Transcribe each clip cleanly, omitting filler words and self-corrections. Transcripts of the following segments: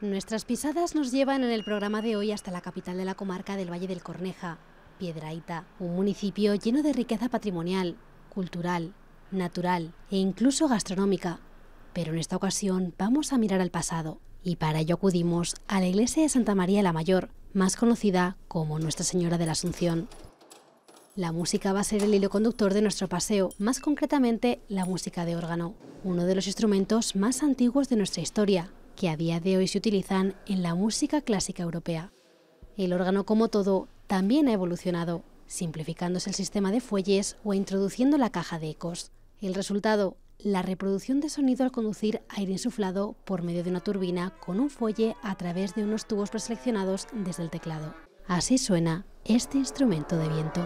Nuestras pisadas nos llevan en el programa de hoy hasta la capital de la comarca del Valle del Corneja, Piedrahita, un municipio lleno de riqueza patrimonial, cultural, natural e incluso gastronómica. Pero en esta ocasión vamos a mirar al pasado y para ello acudimos a la iglesia de Santa María la Mayor, más conocida como Nuestra Señora de la Asunción. La música va a ser el hilo conductor de nuestro paseo, más concretamente la música de órgano, uno de los instrumentos más antiguos de nuestra historia, que a día de hoy se utilizan en la música clásica europea. El órgano, como todo, también ha evolucionado, simplificándose el sistema de fuelles o introduciendo la caja de ecos. El resultado, la reproducción de sonido al conducir aire insuflado por medio de una turbina con un fuelle a través de unos tubos preseleccionados desde el teclado. Así suena este instrumento de viento.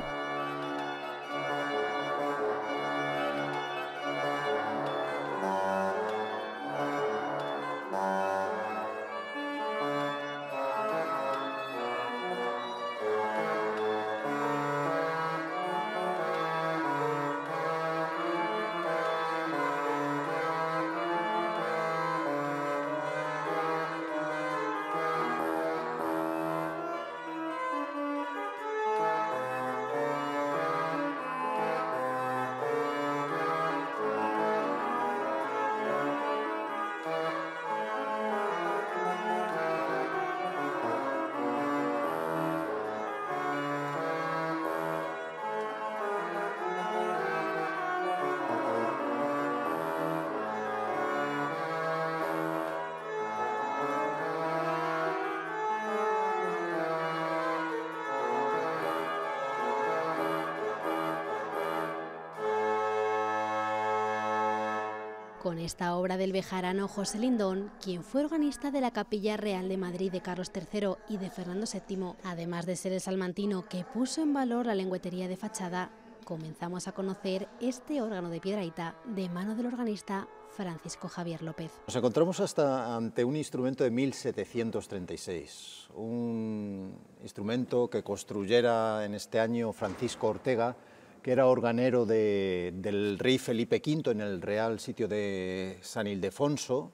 Con esta obra del bejarano José Lindón, quien fue organista de la Capilla Real de Madrid de Carlos III y de Fernando VII, además de ser el salmantino que puso en valor la lengüetería de fachada, comenzamos a conocer este órgano de Piedrahita de mano del organista Francisco Javier López. Nos encontramos ante un instrumento de 1736, un instrumento que construyera en este año Francisco Ortega, que era organero del rey Felipe V en el Real Sitio de San Ildefonso.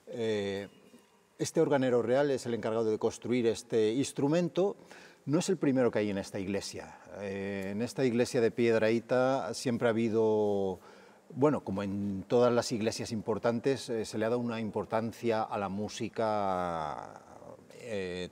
Este organero real es el encargado de construir este instrumento. No es el primero que hay en esta iglesia. En esta iglesia de Piedrahita siempre ha habido, bueno, como en todas las iglesias importantes, se le ha dado una importancia a la música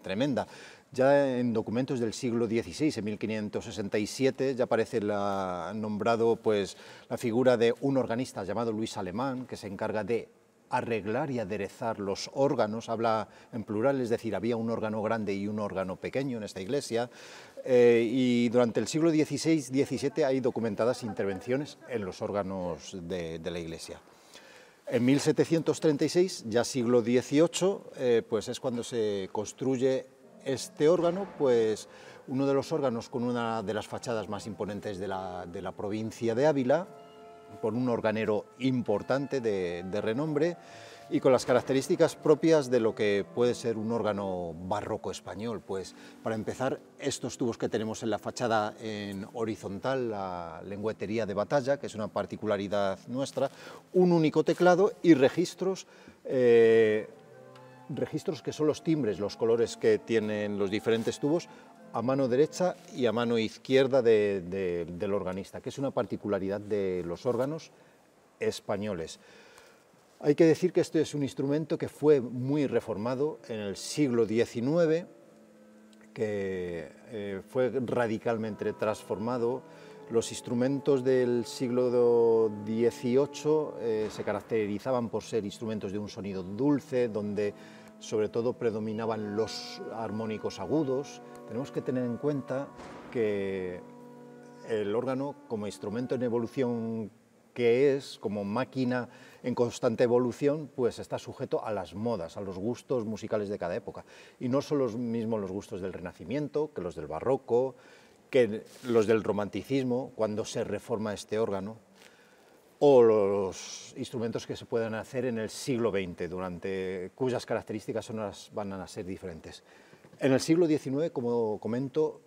tremenda. Ya en documentos del siglo XVI, en 1567, ya aparece nombrado pues, la figura de un organista llamado Luis Alemán, que se encarga de arreglar y aderezar los órganos, habla en plural, es decir, había un órgano grande y un órgano pequeño en esta iglesia, y durante el siglo XVI-XVII hay documentadas intervenciones en los órganos de la iglesia. En 1736, ya siglo XVIII, pues es cuando se construye este órgano, pues uno de los órganos con una de las fachadas más imponentes de la provincia de Ávila, por un organero importante de renombre y con las características propias de lo que puede ser un órgano barroco español. Pues para empezar, estos tubos que tenemos en la fachada en horizontal, la lengüetería de batalla, que es una particularidad nuestra, un único teclado y registros que son los timbres, los colores que tienen los diferentes tubos, a mano derecha y a mano izquierda del organista, que es una particularidad de los órganos españoles. Hay que decir que este es un instrumento que fue muy reformado en el siglo XIX, que fue radicalmente transformado. Los instrumentos del siglo XVIII se caracterizaban por ser instrumentos de un sonido dulce, donde sobre todo predominaban los armónicos agudos. Tenemos que tener en cuenta que el órgano, como instrumento en evolución que es, como máquina en constante evolución, pues está sujeto a las modas, a los gustos musicales de cada época. Y no son los mismos los gustos del Renacimiento que los del Barroco, que los del Romanticismo, cuando se reforma este órgano, o los instrumentos que se puedan hacer en el siglo XX, cuyas características van a ser diferentes. En el siglo XIX, como comento,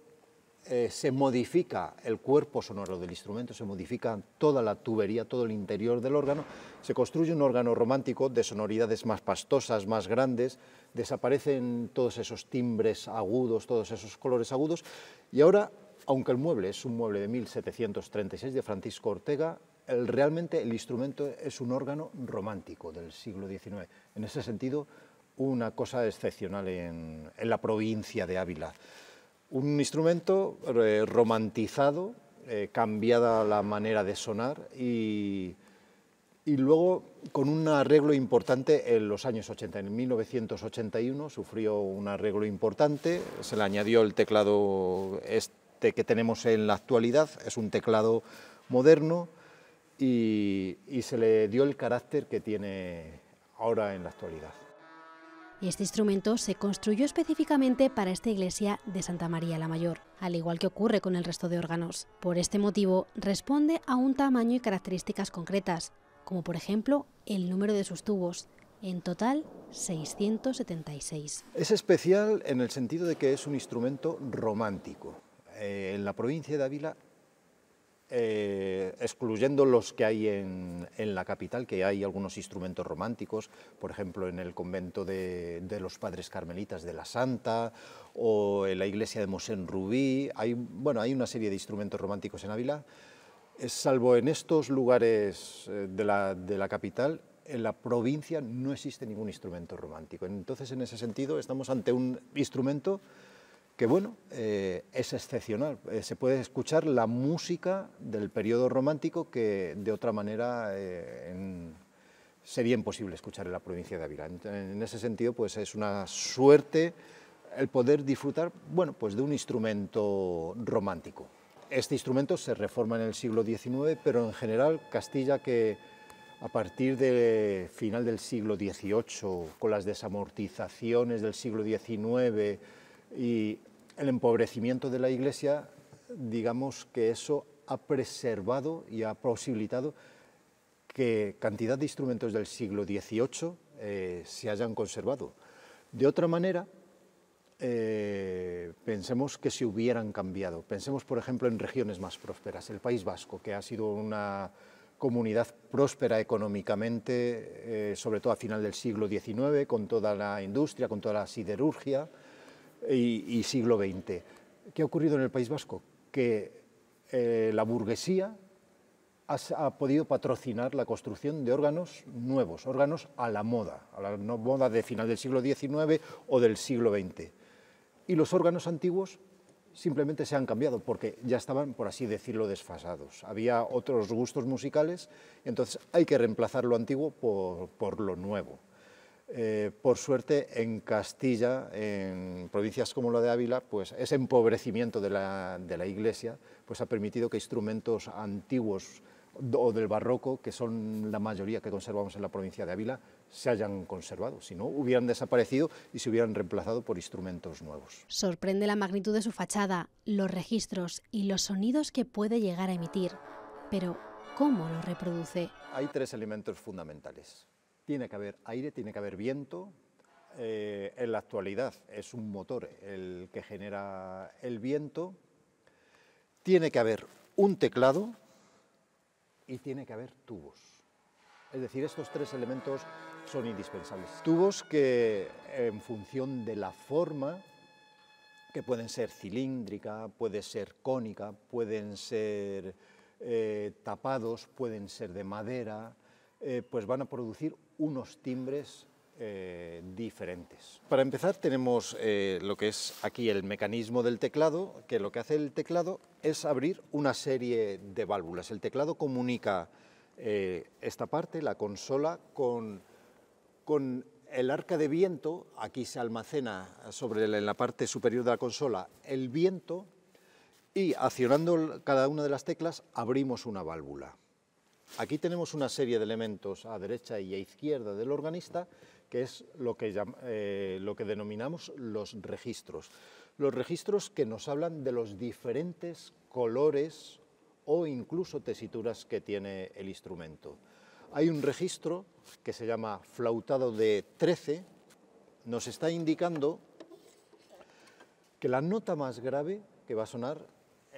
se modifica el cuerpo sonoro del instrumento, se modifica toda la tubería, todo el interior del órgano, se construye un órgano romántico de sonoridades más pastosas, más grandes, desaparecen todos esos timbres agudos, todos esos colores agudos, y ahora, aunque el mueble es un mueble de 1736 de Francisco Ortega, realmente el instrumento es un órgano romántico del siglo XIX. En ese sentido, una cosa excepcional en la provincia de Ávila. Un instrumento romantizado, cambiada la manera de sonar y luego con un arreglo importante en los años 80. En 1981 sufrió un arreglo importante, se le añadió el teclado que tenemos en la actualidad, es un teclado moderno y se le dio el carácter que tiene ahora en la actualidad. Este instrumento se construyó específicamente para esta iglesia de Santa María la Mayor, al igual que ocurre con el resto de órganos. Por este motivo, responde a un tamaño y características concretas, como por ejemplo el número de sus tubos, en total 676. Es especial en el sentido de que es un instrumento romántico. En la provincia de Ávila, excluyendo los que hay en la capital, que hay algunos instrumentos románticos, por ejemplo en el convento de los Padres Carmelitas de la Santa o en la iglesia de Mosén Rubí, hay una serie de instrumentos románticos en Ávila, salvo en estos lugares de la capital, en la provincia no existe ningún instrumento romántico. Entonces, en ese sentido, estamos ante un instrumento que es excepcional. Se puede escuchar la música del periodo romántico que de otra manera sería imposible escuchar en la provincia de Ávila. En ese sentido, pues es una suerte el poder disfrutar, de un instrumento romántico. Este instrumento se reforma en el siglo XIX, pero en general Castilla, que a partir del final del siglo XVIII, con las desamortizaciones del siglo XIX, y el empobrecimiento de la Iglesia, digamos que eso ha preservado y ha posibilitado que cantidad de instrumentos del siglo XVIII se hayan conservado. De otra manera, pensemos que se hubieran cambiado. Pensemos, por ejemplo, en regiones más prósperas. El País Vasco, que ha sido una comunidad próspera económicamente, sobre todo a final del siglo XIX, con toda la industria, con toda la siderurgia, y siglo XX. ¿Qué ha ocurrido en el País Vasco? Que la burguesía ha podido patrocinar la construcción de órganos nuevos, órganos a la moda de final del siglo XIX o del siglo XX. Y los órganos antiguos simplemente se han cambiado porque ya estaban, por así decirlo, desfasados. Había otros gustos musicales, entonces hay que reemplazar lo antiguo por lo nuevo. Por suerte, en Castilla, en provincias como la de Ávila, pues ese empobrecimiento de la Iglesia pues ha permitido que instrumentos antiguos o del barroco, que son la mayoría que conservamos en la provincia de Ávila, se hayan conservado. Si no, hubieran desaparecido y se hubieran reemplazado por instrumentos nuevos. Sorprende la magnitud de su fachada, los registros y los sonidos que puede llegar a emitir. Pero, ¿cómo lo reproduce? Hay tres elementos fundamentales. Tiene que haber aire, tiene que haber viento. En la actualidad es un motor el que genera el viento. Tiene que haber un teclado y tiene que haber tubos. Es decir, estos tres elementos son indispensables. Tubos que, en función de la forma, que pueden ser cilíndrica, puede ser cónica, pueden ser tapados, pueden ser de madera, pues van a producir unos timbres diferentes. Para empezar tenemos lo que es aquí el mecanismo del teclado, que lo que hace el teclado es abrir una serie de válvulas. El teclado comunica esta parte, la consola, con el arca de viento. Aquí se almacena en la parte superior de la consola el viento y accionando cada una de las teclas abrimos una válvula. Aquí tenemos una serie de elementos a derecha y a izquierda del organista, que es lo que denominamos los registros. Los registros que nos hablan de los diferentes colores o incluso tesituras que tiene el instrumento. Hay un registro que se llama flautado de 13, nos está indicando que la nota más grave que va a sonar,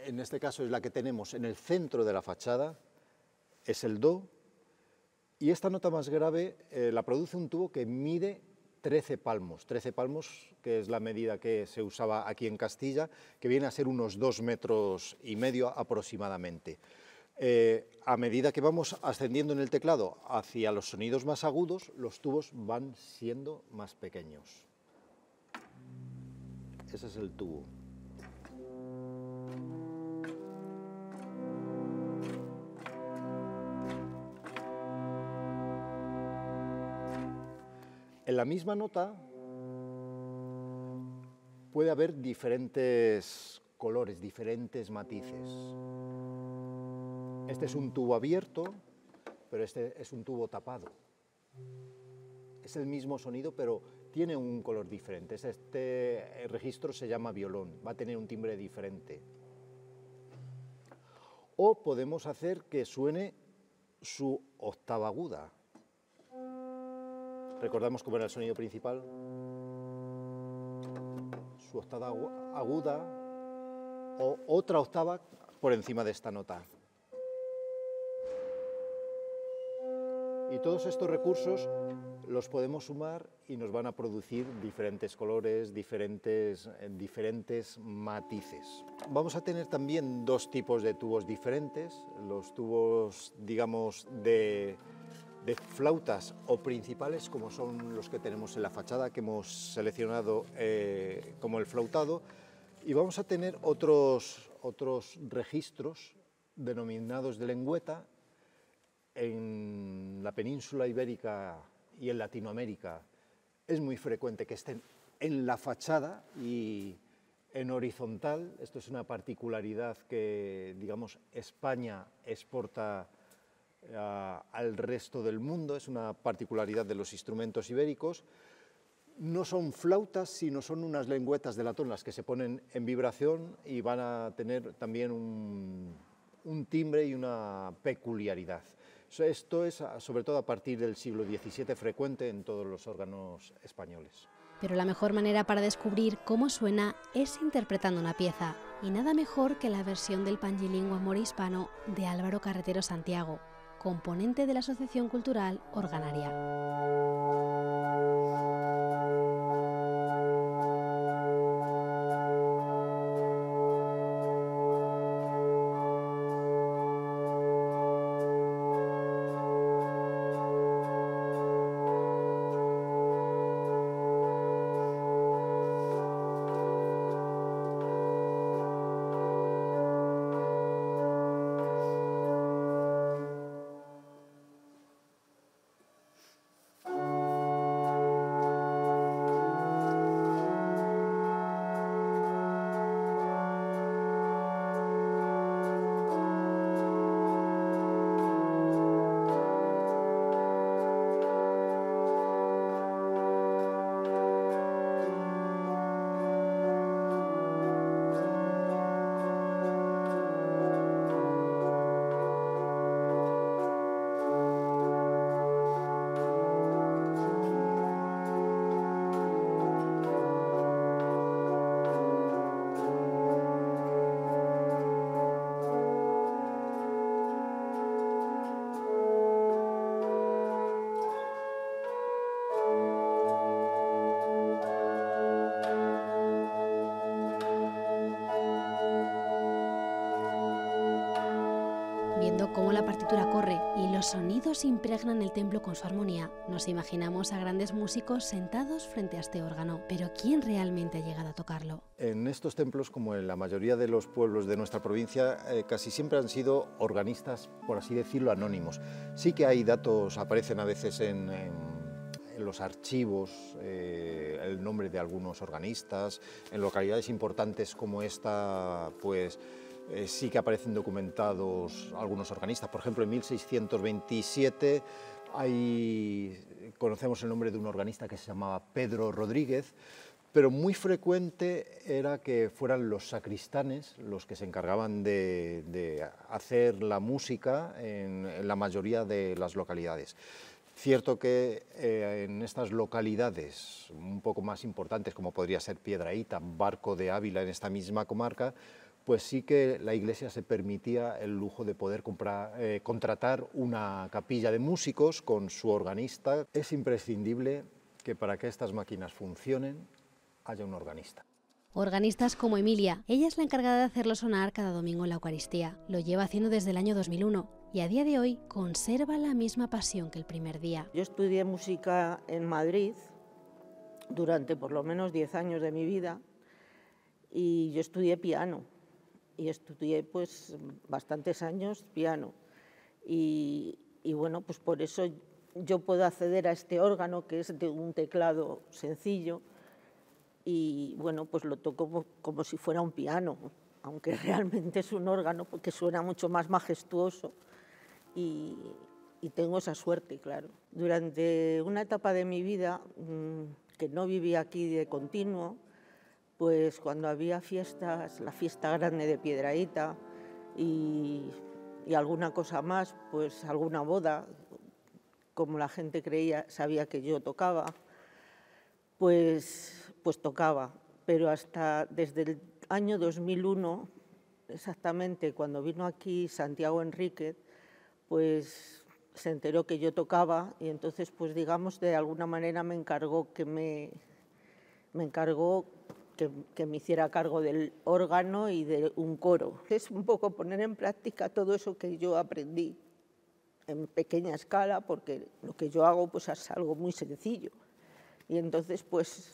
en este caso es la que tenemos en el centro de la fachada, es el Do, y esta nota más grave la produce un tubo que mide 13 palmos, que es la medida que se usaba aquí en Castilla, que viene a ser unos 2,5 metros aproximadamente. A medida que vamos ascendiendo en el teclado hacia los sonidos más agudos, los tubos van siendo más pequeños. Ese es el tubo. En la misma nota puede haber diferentes colores, diferentes matices. Este es un tubo abierto, pero este es un tubo tapado. Es el mismo sonido, pero tiene un color diferente. Este registro se llama violón, va a tener un timbre diferente. O podemos hacer que suene su octava aguda. Recordamos cómo era el sonido principal. Su octava aguda o otra octava por encima de esta nota. Y todos estos recursos los podemos sumar y nos van a producir diferentes colores, diferentes matices. Vamos a tener también dos tipos de tubos diferentes, los tubos, digamos, de flautas o principales, como son los que tenemos en la fachada, que hemos seleccionado como el flautado, y vamos a tener otros registros denominados de lengüeta. En la península ibérica y en Latinoamérica es muy frecuente que estén en la fachada y en horizontal. Esto es una particularidad que, digamos, España exporta al resto del mundo, es una particularidad de los instrumentos ibéricos. No son flautas, sino son unas lengüetas de latón las que se ponen en vibración y van a tener también un timbre y una peculiaridad. Esto es, sobre todo a partir del siglo XVII, frecuente en todos los órganos españoles. Pero la mejor manera para descubrir cómo suena es interpretando una pieza, y nada mejor que la versión del Pangilingua Amor Hispano de Álvaro Carretero Santiago, componente de la Asociación Cultural Organaria. Viendo cómo la partitura corre y los sonidos impregnan el templo con su armonía, nos imaginamos a grandes músicos sentados frente a este órgano. Pero ¿quién realmente ha llegado a tocarlo? En estos templos, como en la mayoría de los pueblos de nuestra provincia, casi siempre han sido organistas, por así decirlo, anónimos. Sí que hay datos, aparecen a veces en los archivos, el nombre de algunos organistas. En localidades importantes como esta, pues sí que aparecen documentados algunos organistas. Por ejemplo, en 1627 conocemos el nombre de un organista que se llamaba Pedro Rodríguez, pero muy frecuente era que fueran los sacristanes los que se encargaban de hacer la música en la mayoría de las localidades. Cierto que en estas localidades un poco más importantes, como podría ser Piedrahíta, Barco de Ávila en esta misma comarca, pues sí que la Iglesia se permitía el lujo de poder contratar una capilla de músicos con su organista. Es imprescindible que para que estas máquinas funcionen haya un organista. Organistas como Emilia, ella es la encargada de hacerlo sonar cada domingo en la Eucaristía. Lo lleva haciendo desde el año 2001 y a día de hoy conserva la misma pasión que el primer día. Yo estudié música en Madrid durante por lo menos 10 años de mi vida y yo estudié piano y estudié pues bastantes años piano y bueno, pues por eso yo puedo acceder a este órgano que es de un teclado sencillo y bueno, pues lo toco como si fuera un piano, aunque realmente es un órgano porque suena mucho más majestuoso y tengo esa suerte, claro. Durante una etapa de mi vida que no vivía aquí de continuo, pues cuando había fiestas, la fiesta grande de Piedrahíta y alguna cosa más, pues alguna boda, como la gente sabía que yo tocaba, pues tocaba, pero hasta desde el año 2001, exactamente cuando vino aquí Santiago Enríquez, pues se enteró que yo tocaba y entonces pues digamos de alguna manera me encargó que me hiciera cargo del órgano y de un coro. Es un poco poner en práctica todo eso que yo aprendí en pequeña escala, porque lo que yo hago pues es algo muy sencillo y entonces pues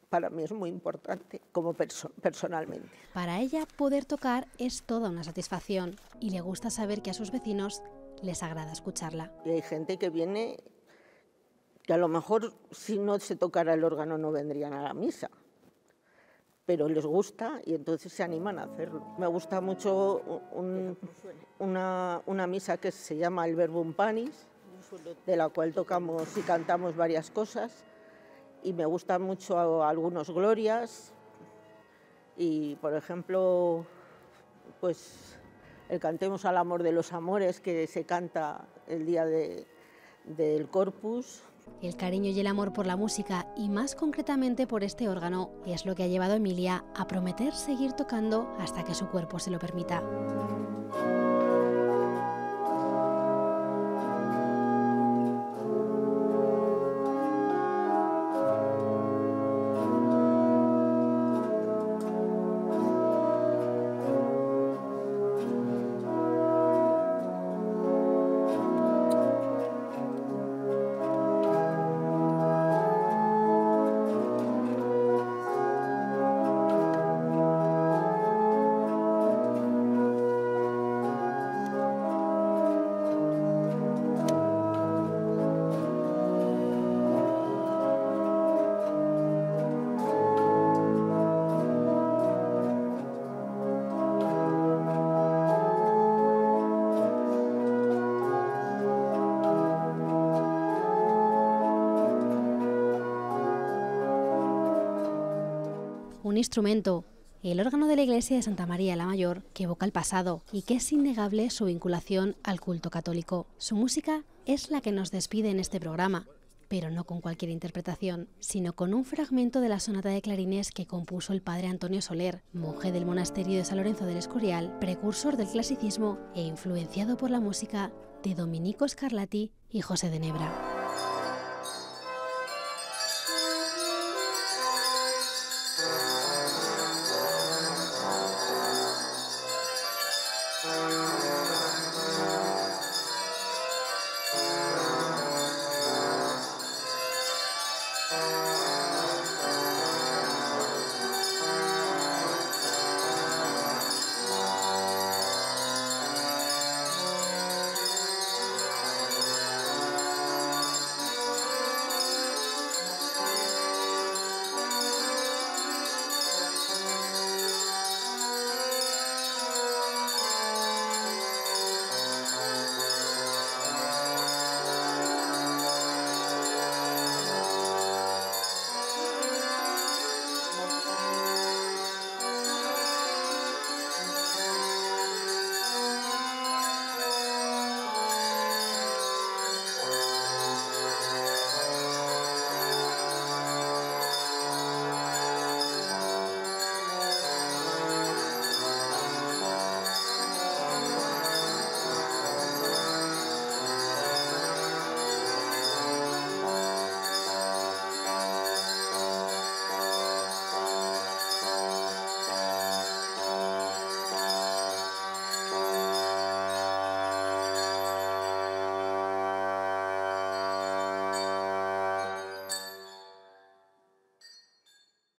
para mí es muy importante como personalmente. Para ella poder tocar es toda una satisfacción y le gusta saber que a sus vecinos les agrada escucharla. Y hay gente que viene que a lo mejor si no se tocara el órgano no vendrían a la misa, pero les gusta y entonces se animan a hacerlo. Me gusta mucho una misa que se llama el Verbum Panis, de la cual tocamos y cantamos varias cosas, y me gustan mucho algunos glorias y, por ejemplo, pues el Cantemos al amor de los amores, que se canta el día del Corpus. El cariño y el amor por la música, y más concretamente por este órgano, es lo que ha llevado a Emilia a prometer seguir tocando hasta que su cuerpo se lo permita. Un instrumento, el órgano de la iglesia de Santa María la Mayor, que evoca el pasado y que es innegable su vinculación al culto católico. Su música es la que nos despide en este programa, pero no con cualquier interpretación, sino con un fragmento de la sonata de clarines que compuso el padre Antonio Soler, monje del monasterio de San Lorenzo del Escorial, precursor del clasicismo e influenciado por la música de Domenico Scarlatti y José de Nebra.